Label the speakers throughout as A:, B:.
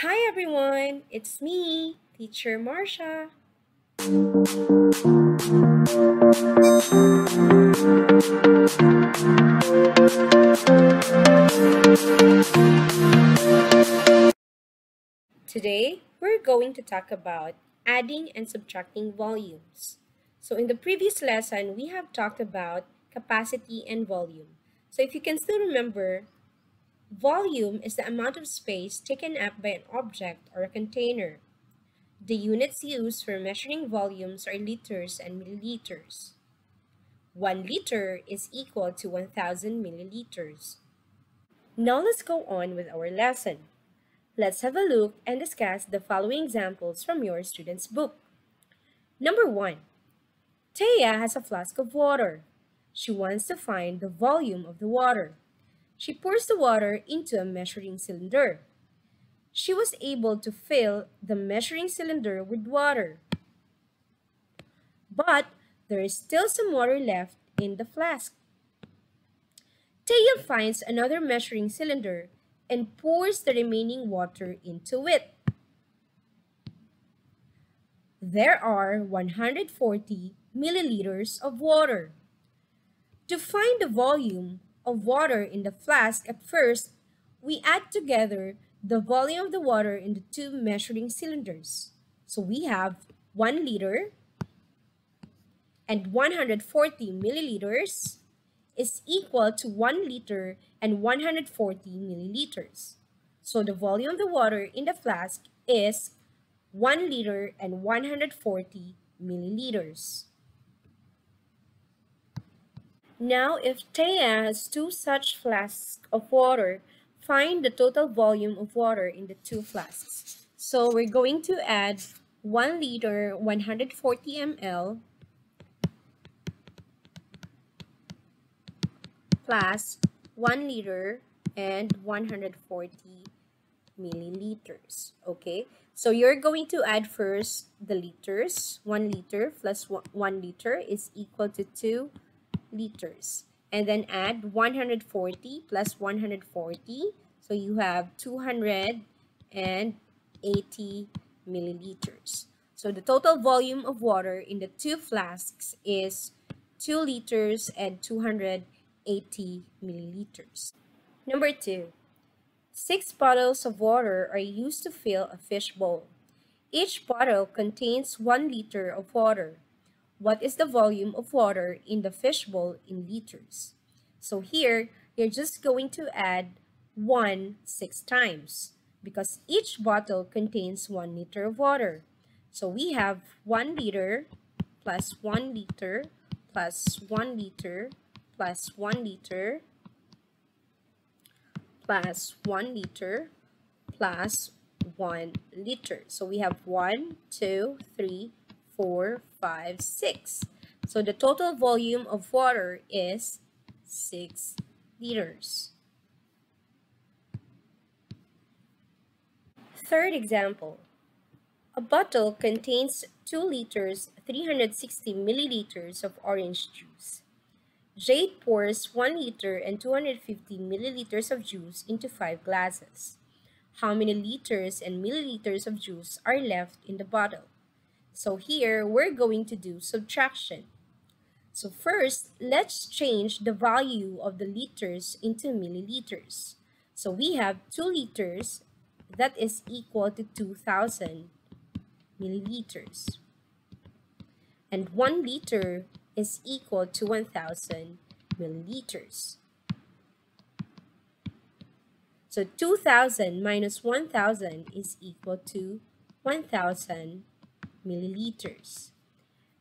A: Hi everyone, it's me, Teacher Marsha. Today, we're going to talk about adding and subtracting volumes. So in the previous lesson, we have talked about capacity and volume. So if you can still remember, volume is the amount of space taken up by an object or a container. The units used for measuring volumes are liters and milliliters. 1 liter is equal to 1000 milliliters. Now let's go on with our lesson. Let's have a look and discuss the following examples from your student's book. Number 1. Taya has a flask of water. She wants to find the volume of the water. She pours the water into a measuring cylinder. She was able to fill the measuring cylinder with water. But there is still some water left in the flask. Taya finds another measuring cylinder and pours the remaining water into it. There are 140 milliliters of water. To find the volume of water in the flask at first, we add together the volume of the water in the two measuring cylinders. So we have 1 liter and 140 milliliters is equal to 1 liter and 140 milliliters. So the volume of the water in the flask is 1 liter and 140 milliliters. Now, if Taya has two such flasks of water, find the total volume of water in the two flasks. So we're going to add 1 liter 140 ml plus 1 liter and 140 milliliters. Okay, so you're going to add first the liters. 1 liter plus 1 liter is equal to 2 liters. And then add 140 plus 140. So you have 280 milliliters. So the total volume of water in the two flasks is 2 liters and 280 milliliters. Number 2. 6 bottles of water are used to fill a fish bowl. Each bottle contains 1 liter of water. What is the volume of water in the fish bowl in liters? So here, you're just going to add 1 6 times because each bottle contains 1 liter of water. So we have 1 liter plus 1 liter plus 1 liter plus 1 liter plus 1 liter plus 1 liter. So we have 1, 2, 3, 4, 5, 6. So the total volume of water is 6 liters. Third example. A bottle contains 2 liters 360 milliliters of orange juice. Jade pours 1 liter and 250 milliliters of juice into 5 glasses. How many liters and milliliters of juice are left in the bottle? So here, we're going to do subtraction. So first, let's change the value of the liters into milliliters. So we have 2 liters, that is equal to 2,000 milliliters. And 1 liter is equal to 1,000 milliliters. So 2,000 minus 1,000 is equal to 1,000 milliliters.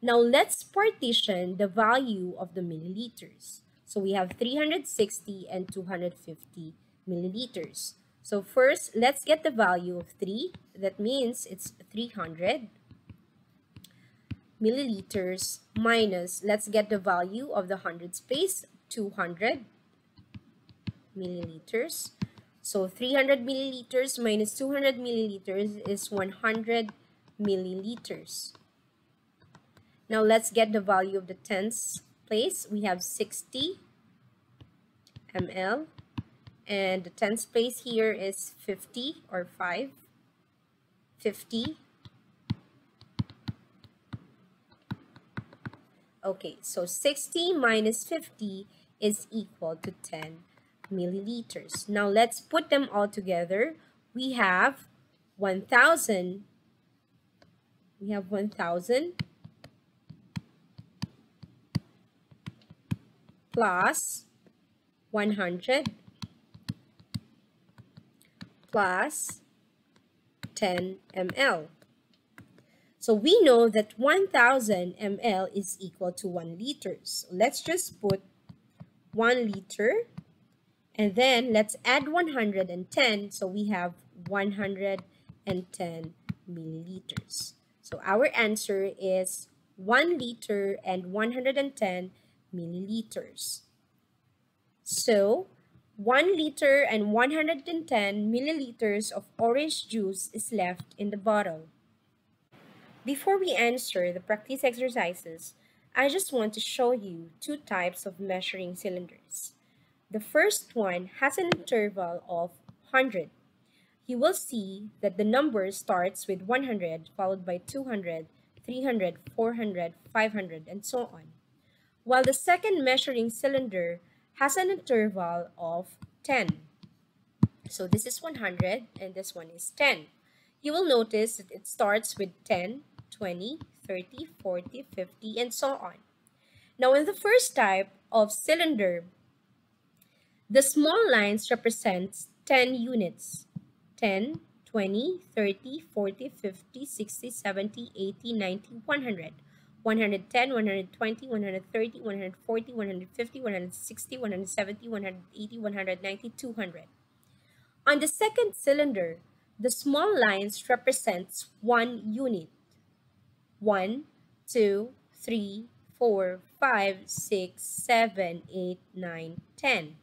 A: Now let's partition the value of the milliliters. So we have 360 and 250 milliliters. So first, let's get the value of 3. That means it's 300 milliliters minus, let's get the value of the 100 space, 200 milliliters. So 300 milliliters minus 200 milliliters is 100 milliliters. Now let's get the value of the tens place. We have 60 ml and the tens place here is 50 or 5. 50. Okay, so 60 minus 50 is equal to 10 milliliters. Now let's put them all together. We have 1,000. We have 1,000 plus 100 plus 10 ml. So we know that 1,000 ml is equal to 1 liter. So let's just put 1 liter, and then let's add 110. So we have 110 milliliters. So our answer is 1 liter and 110 milliliters. So 1 liter and 110 milliliters of orange juice is left in the bottle. Before we answer the practice exercises, I just want to show you two types of measuring cylinders. The first one has an interval of 100. You will see that the number starts with 100 followed by 200, 300, 400, 500, and so on. While the second measuring cylinder has an interval of 10. So this is 100 and this one is 10. You will notice that it starts with 10, 20, 30, 40, 50, and so on. Now in the first type of cylinder, the small lines represent 10 units. 10, 20, 30, 40, 50, 60, 70, 80, 90, 100. 110, 120, 130, 140, 150, 160, 170, 180, 190, 200. On the second cylinder, the small lines represents 1 unit. 1, 2, 3, 4, 5, 6, 7, 8, 9, 10.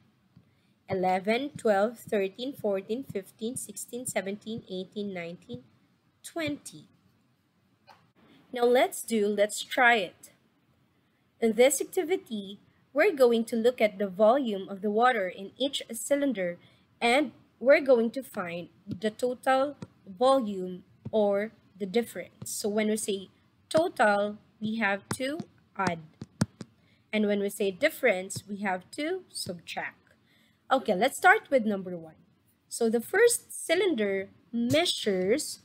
A: 11, 12, 13, 14, 15, 16, 17, 18, 19, 20. Now let's try it. In this activity, we're going to look at the volume of the water in each cylinder, and we're going to find the total volume or the difference. So when we say total, we have to add. And when we say difference, we have to subtract. Okay, let's start with number 1. So the first cylinder measures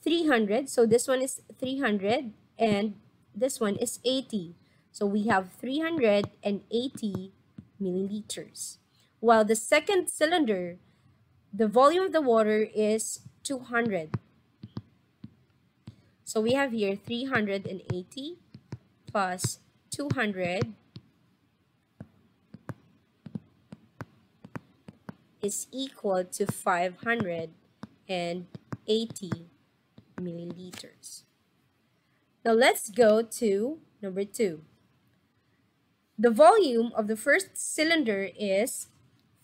A: 300. So this one is 300 and this one is 80. So we have 380 milliliters. While the second cylinder, the volume of the water is 200. So we have here 380 plus 200 is equal to 580 milliliters. Now let's go to number 2. The volume of the first cylinder is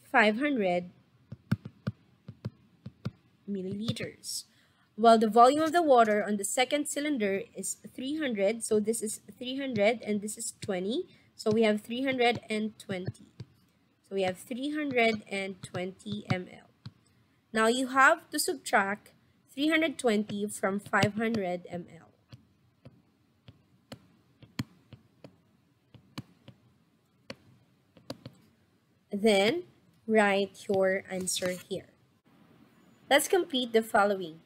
A: 500 milliliters, while the volume of the water on the second cylinder is 300. So this is 300 and this is 20. So we have 320. So we have 320 ml. Now you have to subtract 320 from 500 ml. Then write your answer here. Let's complete the following.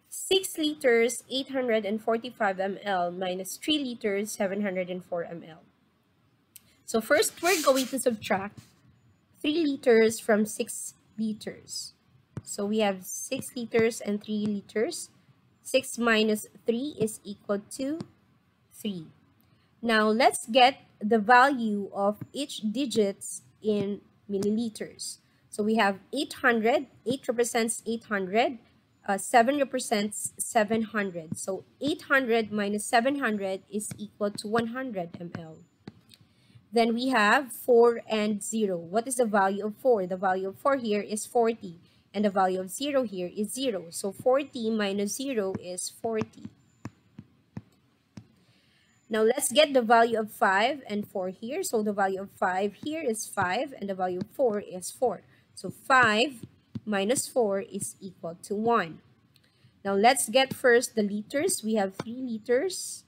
A: 6 liters 845 ml minus 3 liters 704 ml. So first we're going to subtract 3 liters from 6 liters. So we have 6 liters and 3 liters. 6 minus 3 is equal to 3. Now let's get the value of each digits in milliliters. So we have 800. 8 represents 800. 7 represents 700. So 800 minus 700 is equal to 100 ml. Then we have 4 and 0. What is the value of 4? The value of 4 here is 40. And the value of 0 here is 0. So 40 minus 0 is 40. Now let's get the value of 5 and 4 here. So the value of 5 here is 5 and the value of 4 is 4. So 5 minus 4 is equal to 1. Now let's get first the liters. We have 3 liters.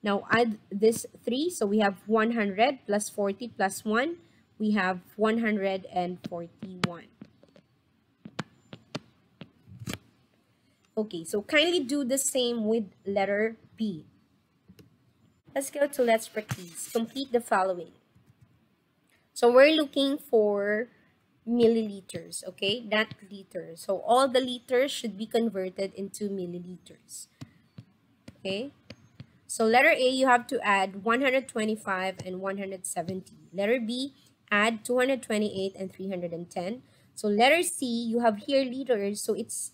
A: Now add this 3. So we have 100 plus 40 plus 1. We have 141. Okay, so kindly do the same with letter B. Let's go to let's practice. Complete the following. So we're looking for milliliters, okay? Not liters. So all the liters should be converted into milliliters. Okay? So letter A, you have to add 125 and 170. Letter B, add 228 and 310. So letter C, you have here liters, so it's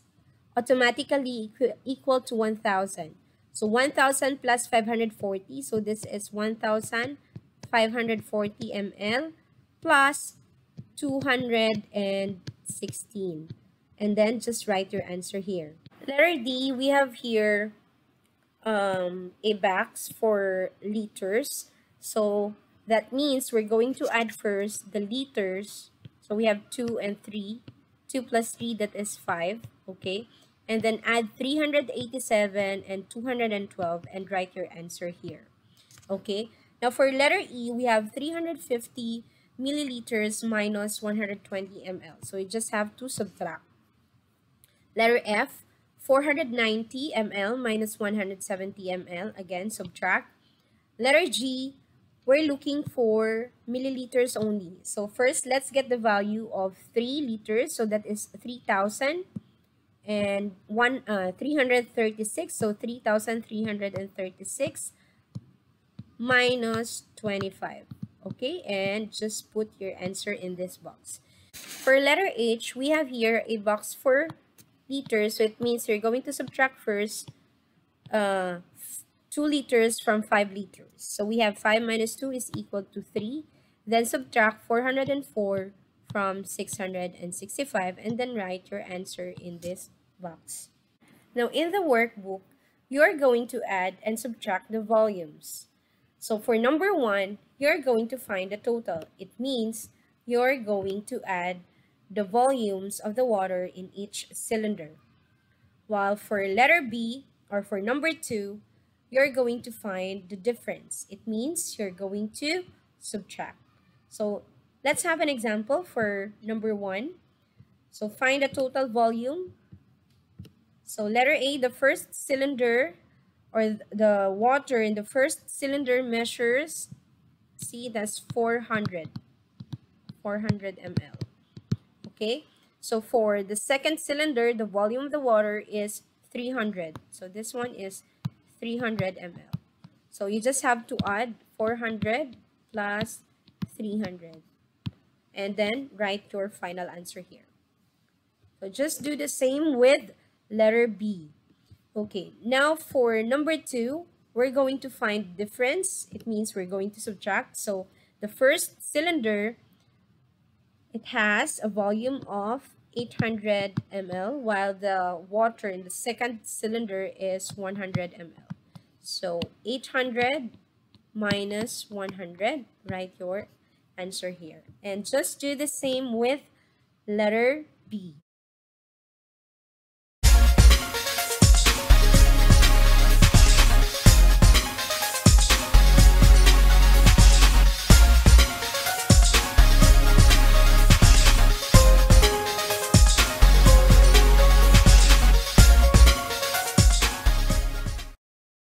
A: automatically equal to 1,000. So 1,000 plus 540, so this is 1,540 ml plus 216. And then just write your answer here. Letter D, we have here a box for liters. So that means we're going to add first the liters. So we have 2 and 3. 2 plus 3, that is 5. Okay. And then add 387 and 212 and write your answer here. Okay. Now for letter E, we have 350 milliliters minus 120 ml. So you just have to subtract. Letter F, 490 ml minus 170 ml. Again, subtract. Letter G, we're looking for milliliters only. So first, let's get the value of 3 liters. So that is 3,000 and 336. So 3,336 minus 25. Okay, and just put your answer in this box. For letter H, we have here a box for liters, so it means you're going to subtract first 2 liters from 5 liters. So we have 5 minus 2 is equal to 3. Then subtract 404 from 665 and then write your answer in this box. Now in the workbook, you're going to add and subtract the volumes. So for number 1, you're going to find the total. It means you're going to add the volumes of the water in each cylinder. While for letter B, or for number 2, you're going to find the difference. It means you're going to subtract. So let's have an example for number 1. So find the total volume. So letter A, the first cylinder, or the water in the first cylinder measures, see, that's 400 ml. Okay, so for the second cylinder, the volume of the water is 300. So this one is 300 ml. So you just have to add 400 plus 300 and then write your final answer here. So just do the same with letter B. Okay, now for number 2, we're going to find difference. It means we're going to subtract. So the first cylinder, it has a volume of 800 ml, while the water in the second cylinder is 100 ml. So 800 minus 100, write your answer here. And just do the same with letter B.